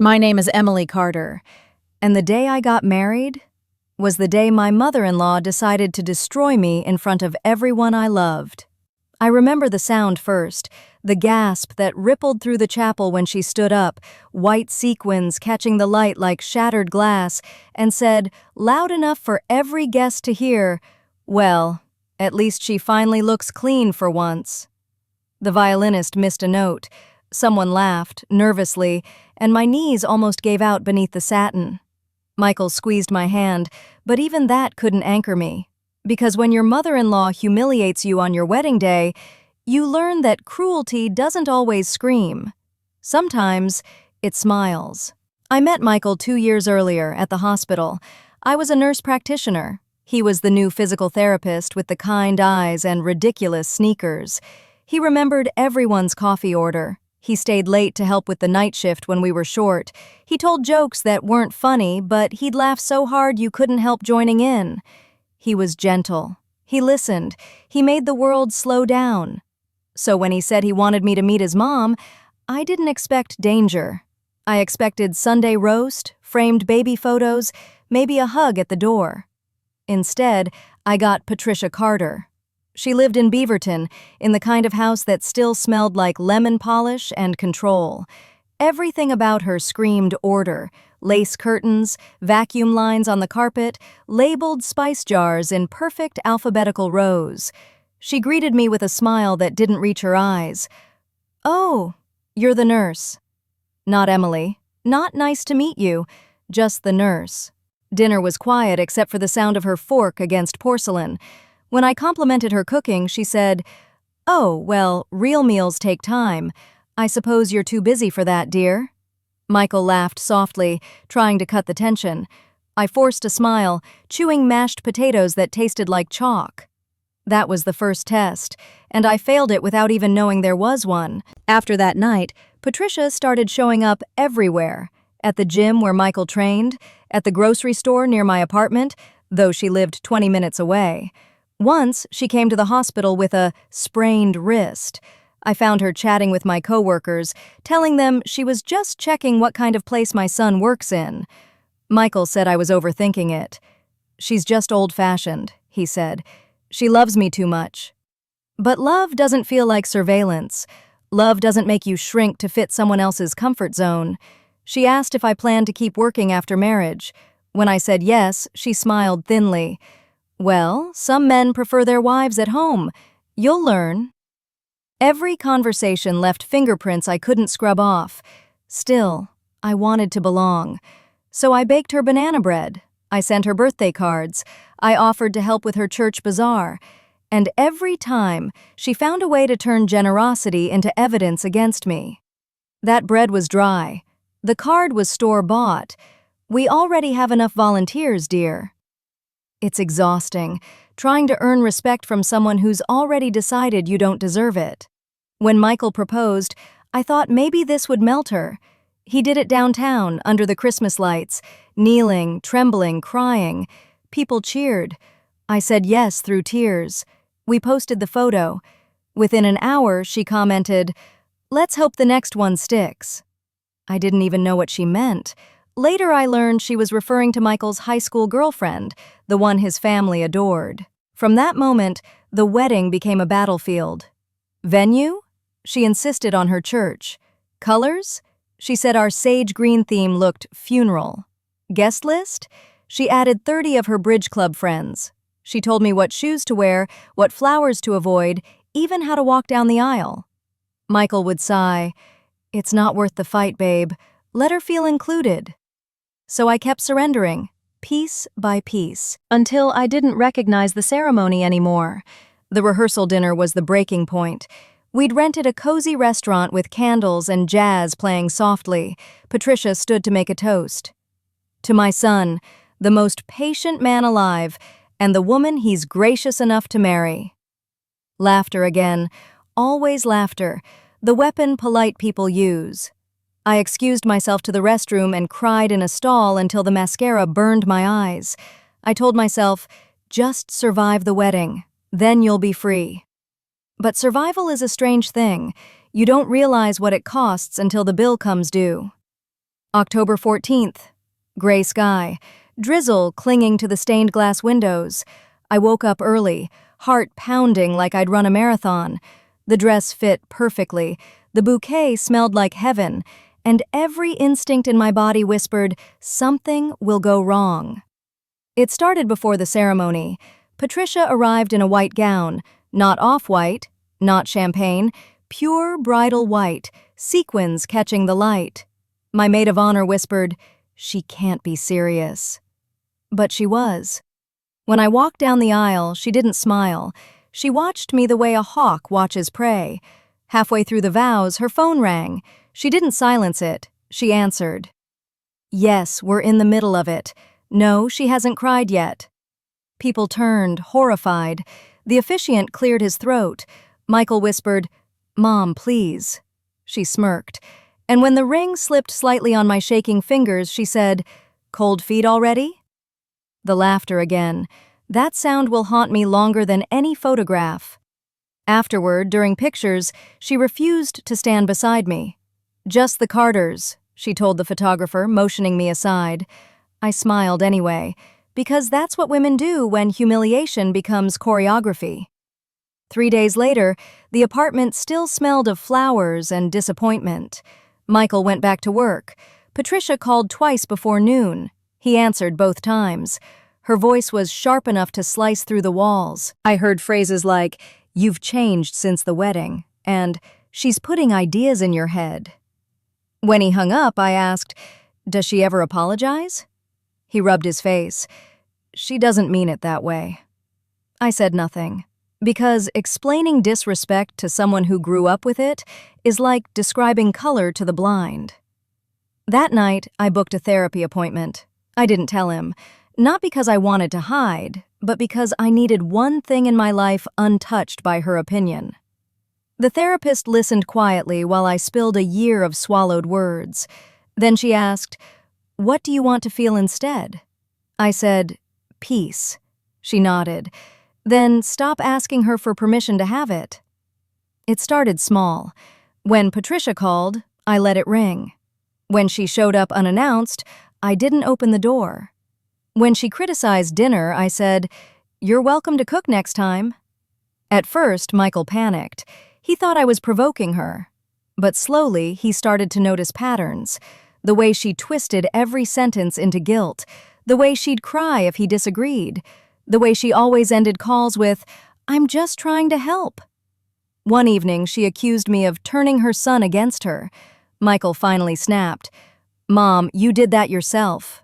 My name is Emily Carter, and the day I got married was the day my mother-in-law decided to destroy me in front of everyone I loved. I remember the sound first, the gasp that rippled through the chapel when she stood up, white sequins catching the light like shattered glass, and said, loud enough for every guest to hear, "Well, at least she finally looks clean for once." The violinist missed a note. Someone laughed, nervously, and my knees almost gave out beneath the satin. Michael squeezed my hand, but even that couldn't anchor me. Because when your mother-in-law humiliates you on your wedding day, you learn that cruelty doesn't always scream. Sometimes, it smiles. I met Michael 2 years earlier at the hospital. I was a nurse practitioner. He was the new physical therapist with the kind eyes and ridiculous sneakers. He remembered everyone's coffee order. He stayed late to help with the night shift when we were short. He told jokes that weren't funny, but he'd laugh so hard you couldn't help joining in. He was gentle. He listened. He made the world slow down. So when he said he wanted me to meet his mom, I didn't expect danger. I expected Sunday roast, framed baby photos, maybe a hug at the door. Instead, I got Patricia Carter. She lived in Beaverton, in the kind of house that still smelled like lemon polish and control. Everything about her screamed order: lace curtains, vacuum lines on the carpet, labeled spice jars in perfect alphabetical rows. She greeted me with a smile that didn't reach her eyes. "Oh, you're the nurse." "Not Emily. Not nice to meet you. Just the nurse." Dinner was quiet except for the sound of her fork against porcelain. When I complimented her cooking, she said, "Oh, well, real meals take time. I suppose you're too busy for that, dear." Michael laughed softly, trying to cut the tension. I forced a smile, chewing mashed potatoes that tasted like chalk. That was the first test, and I failed it without even knowing there was one. After that night, Patricia started showing up everywhere. At the gym where Michael trained, at the grocery store near my apartment, though she lived 20 minutes away. Once, she came to the hospital with a sprained wrist. I found her chatting with my coworkers, telling them she was just checking what kind of place my son works in. Michael said I was overthinking it. "She's just old-fashioned," he said. "She loves me too much." But love doesn't feel like surveillance. Love doesn't make you shrink to fit someone else's comfort zone. She asked if I planned to keep working after marriage. When I said yes, she smiled thinly. "Well, some men prefer their wives at home. You'll learn." Every conversation left fingerprints I couldn't scrub off. Still, I wanted to belong. So I baked her banana bread. I sent her birthday cards. I offered to help with her church bazaar. And every time, she found a way to turn generosity into evidence against me. That bread was dry. The card was store-bought. "We already have enough volunteers, dear." It's exhausting, trying to earn respect from someone who's already decided you don't deserve it. When Michael proposed, I thought maybe this would melt her. He did it downtown, under the Christmas lights, kneeling, trembling, crying. People cheered. I said yes through tears. We posted the photo. Within an hour, she commented, "Let's hope the next one sticks." I didn't even know what she meant. Later I learned she was referring to Michael's high school girlfriend, the one his family adored. From that moment, the wedding became a battlefield. Venue? She insisted on her church. Colors? She said our sage green theme looked funeral. Guest list? She added 30 of her bridge club friends. She told me what shoes to wear, what flowers to avoid, even how to walk down the aisle. Michael would sigh, "It's not worth the fight, babe. Let her feel included." So I kept surrendering, piece by piece, until I didn't recognize the ceremony anymore. The rehearsal dinner was the breaking point. We'd rented a cozy restaurant with candles and jazz playing softly. Patricia stood to make a toast. "To my son, the most patient man alive, and the woman he's gracious enough to marry." Laughter again, always laughter, the weapon polite people use. I excused myself to the restroom and cried in a stall until the mascara burned my eyes. I told myself, just survive the wedding, then you'll be free. But survival is a strange thing. You don't realize what it costs until the bill comes due. October 14th. Gray sky. Drizzle clinging to the stained glass windows. I woke up early, heart pounding like I'd run a marathon. The dress fit perfectly. The bouquet smelled like heaven. And every instinct in my body whispered, something will go wrong. It started before the ceremony. Patricia arrived in a white gown, not off-white, not champagne, pure bridal white, sequins catching the light. My maid of honor whispered, "She can't be serious." But she was. When I walked down the aisle, she didn't smile. She watched me the way a hawk watches prey. Halfway through the vows, her phone rang. She didn't silence it. She answered. "Yes, we're in the middle of it. No, she hasn't cried yet." People turned, horrified. The officiant cleared his throat. Michael whispered, "Mom, please." She smirked. And when the ring slipped slightly on my shaking fingers, she said, "Cold feet already?" The laughter again. That sound will haunt me longer than any photograph. Afterward, during pictures, she refused to stand beside me. "Just the Carters," she told the photographer, motioning me aside. I smiled anyway, because that's what women do when humiliation becomes choreography. 3 days later, the apartment still smelled of flowers and disappointment. Michael went back to work. Patricia called twice before noon. He answered both times. Her voice was sharp enough to slice through the walls. I heard phrases like, "You've changed since the wedding," and "She's putting ideas in your head." When he hung up, I asked, "Does she ever apologize?" He rubbed his face. "She doesn't mean it that way." I said nothing, because explaining disrespect to someone who grew up with it is like describing color to the blind. That night, I booked a therapy appointment. I didn't tell him, not because I wanted to hide, but because I needed one thing in my life untouched by her opinion. The therapist listened quietly while I spilled a year of swallowed words. Then she asked, "What do you want to feel instead?" I said, "Peace." She nodded. Then stop asking her for permission to have it. It started small. When Patricia called, I let it ring. When she showed up unannounced, I didn't open the door. When she criticized dinner, I said, "You're welcome to cook next time." At first, Michael panicked. He thought I was provoking her. But slowly, he started to notice patterns. The way she twisted every sentence into guilt. The way she'd cry if he disagreed. The way she always ended calls with, "I'm just trying to help." One evening, she accused me of turning her son against her. Michael finally snapped, "Mom, you did that yourself."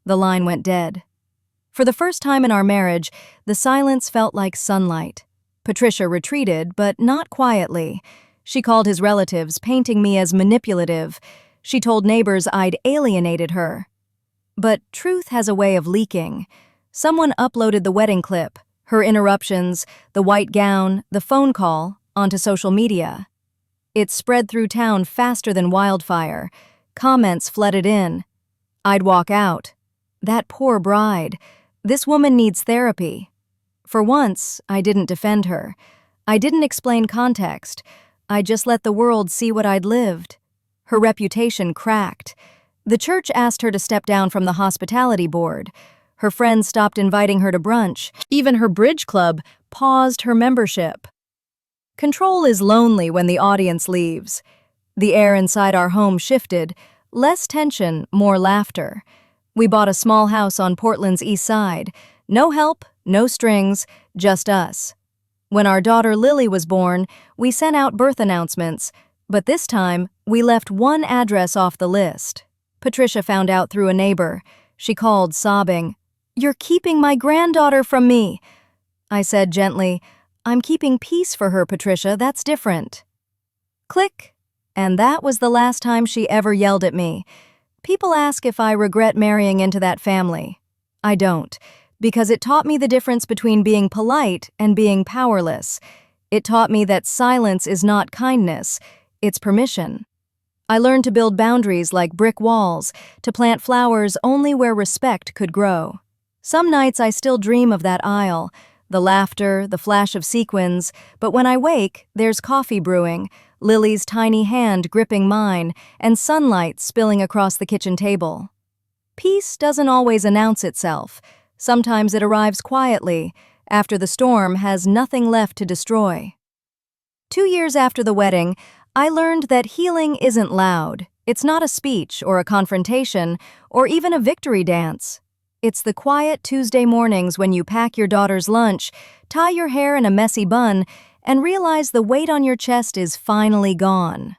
The line went dead. For the first time in our marriage, the silence felt like sunlight. Patricia retreated, but not quietly. She called his relatives, painting me as manipulative. She told neighbors I'd alienated her. But truth has a way of leaking. Someone uploaded the wedding clip, her interruptions, the white gown, the phone call, onto social media. It spread through town faster than wildfire. Comments flooded in. I'd walk out. "That poor bride. This woman needs therapy." For once, I didn't defend her. I didn't explain context. I just let the world see what I'd lived. Her reputation cracked. The church asked her to step down from the hospitality board. Her friends stopped inviting her to brunch. Even her bridge club paused her membership. Control is lonely when the audience leaves. The air inside our home shifted. Less tension, more laughter. We bought a small house on Portland's east side. No help, no strings, just us. When our daughter Lily was born, we sent out birth announcements, but this time, we left one address off the list. Patricia found out through a neighbor. She called, sobbing, "You're keeping my granddaughter from me." I said gently, "I'm keeping peace for her, Patricia, that's different." Click. And that was the last time she ever yelled at me. People ask if I regret marrying into that family. I don't, because it taught me the difference between being polite and being powerless. It taught me that silence is not kindness, it's permission. I learned to build boundaries like brick walls, to plant flowers only where respect could grow. Some nights I still dream of that aisle, the laughter, the flash of sequins, but when I wake, there's coffee brewing, Lily's tiny hand gripping mine, and sunlight spilling across the kitchen table. Peace doesn't always announce itself. Sometimes it arrives quietly, after the storm has nothing left to destroy. 2 years after the wedding, I learned that healing isn't loud. It's not a speech or a confrontation or even a victory dance. It's the quiet Tuesday mornings when you pack your daughter's lunch, tie your hair in a messy bun, and realize the weight on your chest is finally gone.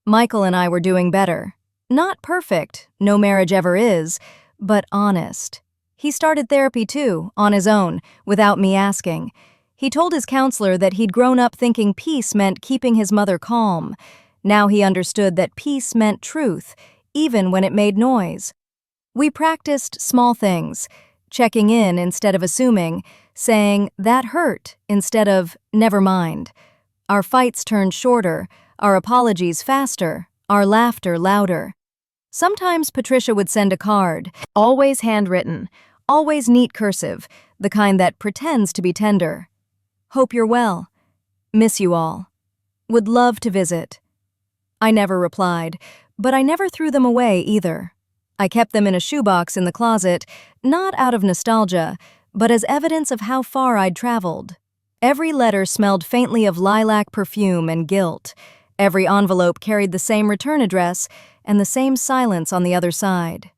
Michael and I were doing better. Not perfect, no marriage ever is, but honest. He started therapy too, on his own, without me asking. He told his counselor that he'd grown up thinking peace meant keeping his mother calm. Now he understood that peace meant truth, even when it made noise. We practiced small things, checking in instead of assuming, saying, "That hurt," instead of, "Never mind." Our fights turned shorter, our apologies faster, our laughter louder. Sometimes Patricia would send a card, always handwritten, always neat cursive, the kind that pretends to be tender. "Hope you're well. Miss you all. Would love to visit." I never replied, but I never threw them away either. I kept them in a shoebox in the closet, not out of nostalgia, but as evidence of how far I'd traveled. Every letter smelled faintly of lilac perfume and guilt. Every envelope carried the same return address and the same silence on the other side.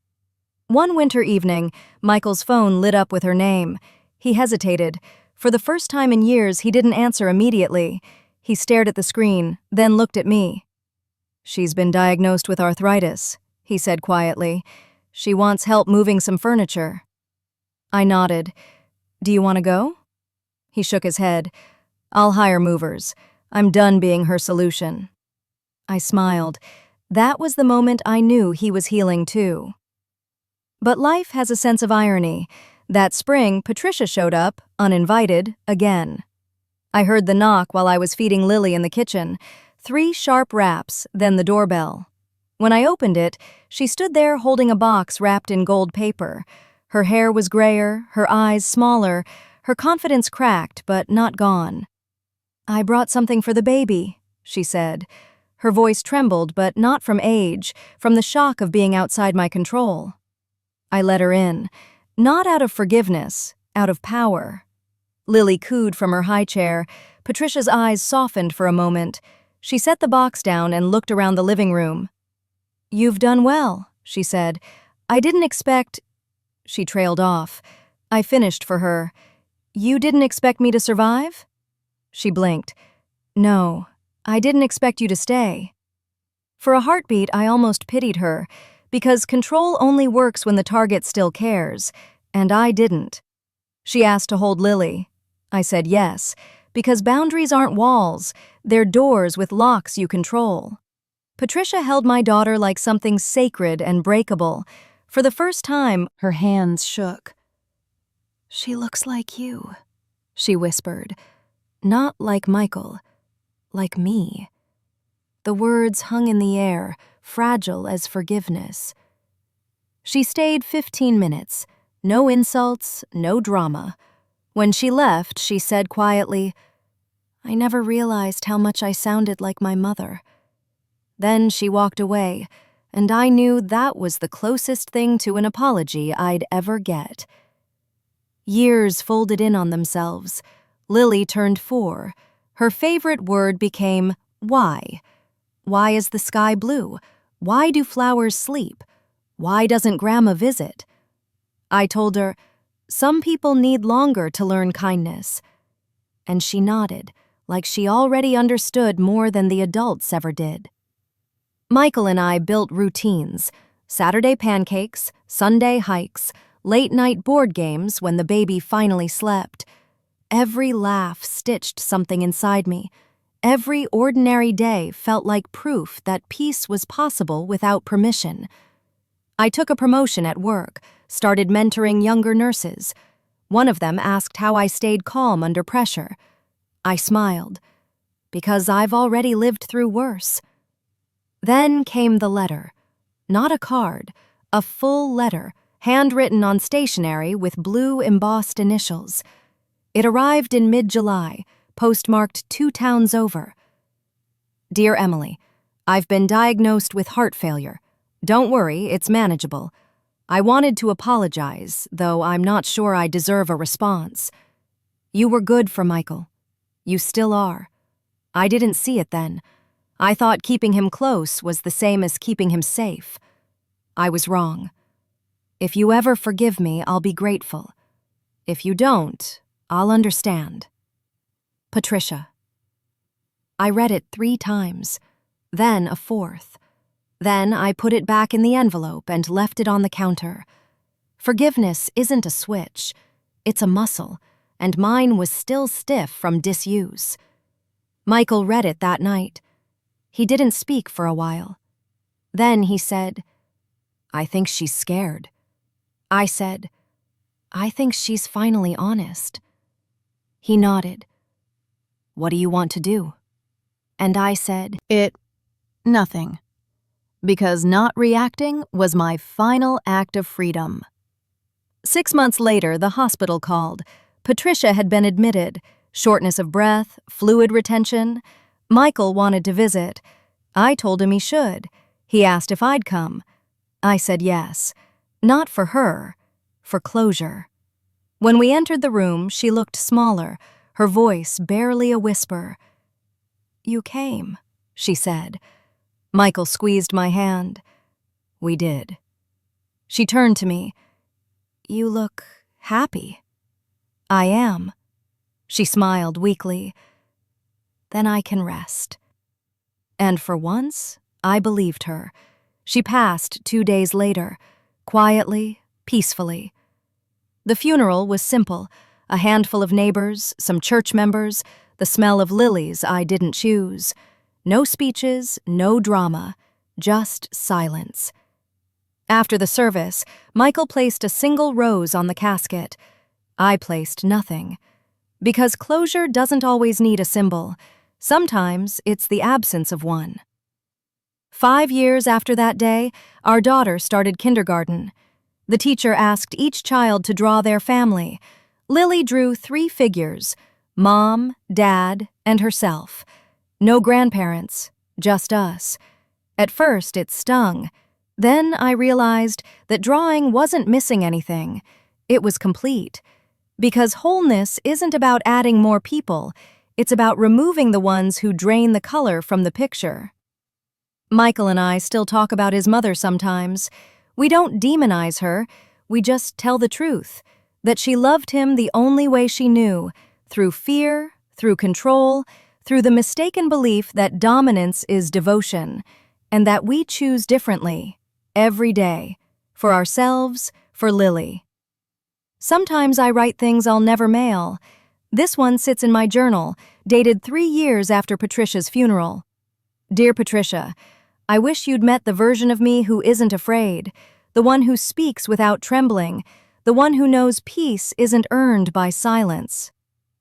One winter evening, Michael's phone lit up with her name. He hesitated. For the first time in years, he didn't answer immediately. He stared at the screen, then looked at me. "She's been diagnosed with arthritis," he said quietly. "She wants help moving some furniture." I nodded. "Do you want to go?" He shook his head. "I'll hire movers. I'm done being her solution." I smiled. That was the moment I knew he was healing too. But life has a sense of irony. That spring, Patricia showed up, uninvited, again. I heard the knock while I was feeding Lily in the kitchen. 3 sharp raps, then the doorbell. When I opened it, she stood there holding a box wrapped in gold paper. Her hair was grayer, her eyes smaller, her confidence cracked but not gone. "I brought something for the baby," she said. Her voice trembled, but not from age, from the shock of being outside my control. I let her in, not out of forgiveness, out of power. Lily cooed from her high chair. Patricia's eyes softened for a moment. She set the box down and looked around the living room. "You've done well," she said. "I didn't expect—" She trailed off. I finished for her. "You didn't expect me to survive?" She blinked. "No, I didn't expect you to stay." For a heartbeat, I almost pitied her, because control only works when the target still cares, and I didn't. She asked to hold Lily. I said yes, because boundaries aren't walls, they're doors with locks you control. Patricia held my daughter like something sacred and breakable. For the first time, her hands shook. "She looks like you," she whispered. "Not like Michael, like me." The words hung in the air, fragile as forgiveness. She stayed 15 minutes. No insults, no drama. When she left, she said quietly, "I never realized how much I sounded like my mother." Then she walked away, and I knew that was the closest thing to an apology I'd ever get. Years folded in on themselves. Lily turned 4. Her favorite word became why. Why is the sky blue? Why do flowers sleep? Why doesn't Grandma visit? I told her, some people need longer to learn kindness. And she nodded, like she already understood more than the adults ever did. Michael and I built routines: Saturday pancakes, Sunday hikes, late-night board games when the baby finally slept. Every laugh stitched something inside me. Every ordinary day felt like proof that peace was possible without permission. I took a promotion at work, started mentoring younger nurses. One of them asked how I stayed calm under pressure. I smiled, because I've already lived through worse. Then came the letter. Not a card, a full letter, handwritten on stationery with blue embossed initials. It arrived in mid-July, postmarked 2 towns over. Dear Emily, I've been diagnosed with heart failure. Don't worry, it's manageable. I wanted to apologize, though I'm not sure I deserve a response. You were good for Michael. You still are. I didn't see it then. I thought keeping him close was the same as keeping him safe. I was wrong. If you ever forgive me, I'll be grateful. If you don't, I'll understand. Patricia. I read it 3 times, then a 4th. Then I put it back in the envelope and left it on the counter. Forgiveness isn't a switch, it's a muscle, and mine was still stiff from disuse. Michael read it that night. He didn't speak for a while. Then he said, "I think she's scared." I said, "I think she's finally honest." He nodded. "What do you want to do?" And I said, Nothing. Because not reacting was my final act of freedom. 6 months later, the hospital called. Patricia had been admitted. Shortness of breath, fluid retention. Michael wanted to visit. I told him he should. He asked if I'd come. I said yes. Not for her, for closure. When we entered the room, she looked smaller, her voice barely a whisper. "You came," she said. Michael squeezed my hand. "We did." She turned to me. "You look happy." "I am." She smiled weakly. "Then I can rest." And for once, I believed her. She passed 2 days later, quietly, peacefully. The funeral was simple: a handful of neighbors, some church members, the smell of lilies I didn't choose. No speeches, no drama, just silence. After the service, Michael placed a single rose on the casket. I placed nothing. Because closure doesn't always need a symbol. Sometimes it's the absence of one. 5 years after that day, our daughter started kindergarten. The teacher asked each child to draw their family. Lily drew 3 figures: Mom, Dad, and herself. No grandparents, just us. At first, it stung. Then I realized that drawing wasn't missing anything. It was complete. Because wholeness isn't about adding more people, it's about removing the ones who drain the color from the picture. Michael and I still talk about his mother sometimes. We don't demonize her, we just tell the truth, that she loved him the only way she knew, through fear, through control, through the mistaken belief that dominance is devotion, and that we choose differently, every day, for ourselves, for Lily. Sometimes I write things I'll never mail. This one sits in my journal, dated 3 years after Patricia's funeral. Dear Patricia, I wish you'd met the version of me who isn't afraid, the one who speaks without trembling, the one who knows peace isn't earned by silence.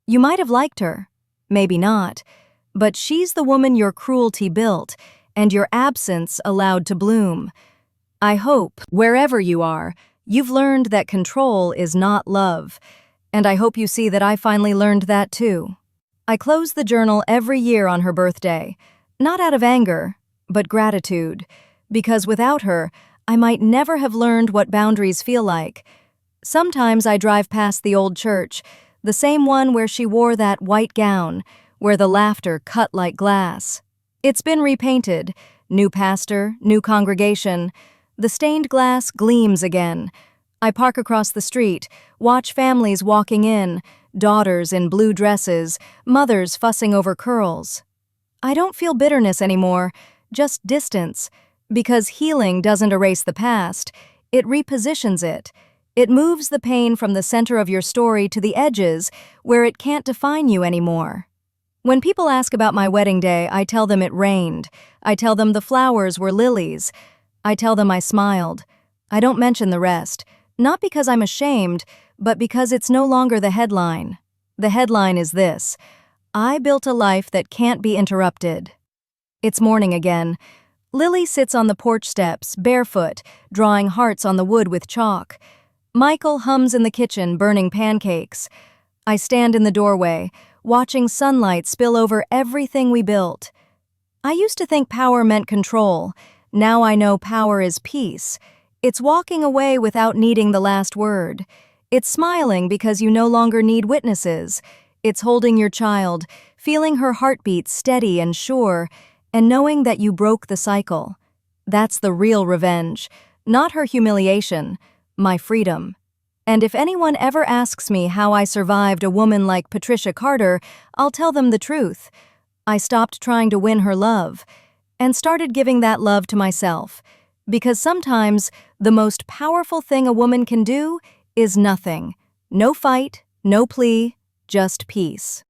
You might have liked her, maybe not, but she's the woman your cruelty built and your absence allowed to bloom. I hope, wherever you are, you've learned that control is not love, and I hope you see that I finally learned that too. I close the journal every year on her birthday, not out of anger, but gratitude, because without her, I might never have learned what boundaries feel like. Sometimes I drive past the old church, the same one where she wore that white gown, where the laughter cut like glass. It's been repainted, new pastor, new congregation. The stained glass gleams again. I park across the street, watch families walking in, daughters in blue dresses, mothers fussing over curls. I don't feel bitterness anymore, just distance, because healing doesn't erase the past, it repositions it. It moves the pain from the center of your story to the edges where it can't define you anymore. When people ask about my wedding day, I tell them it rained. I tell them the flowers were lilies. I tell them I smiled. I don't mention the rest, not because I'm ashamed, but because it's no longer the headline. The headline is this: I built a life that can't be interrupted. It's morning again. Lily sits on the porch steps, barefoot, drawing hearts on the wood with chalk. Michael hums in the kitchen, burning pancakes. I stand in the doorway, watching sunlight spill over everything we built. I used to think power meant control. Now I know power is peace. It's walking away without needing the last word. It's smiling because you no longer need witnesses. It's holding your child, feeling her heartbeat steady and sure, and knowing that you broke the cycle. That's the real revenge, not her humiliation, my freedom. And if anyone ever asks me how I survived a woman like Patricia Carter, I'll tell them the truth. I stopped trying to win her love and started giving that love to myself. Because sometimes the most powerful thing a woman can do is nothing. No fight, no plea, just peace.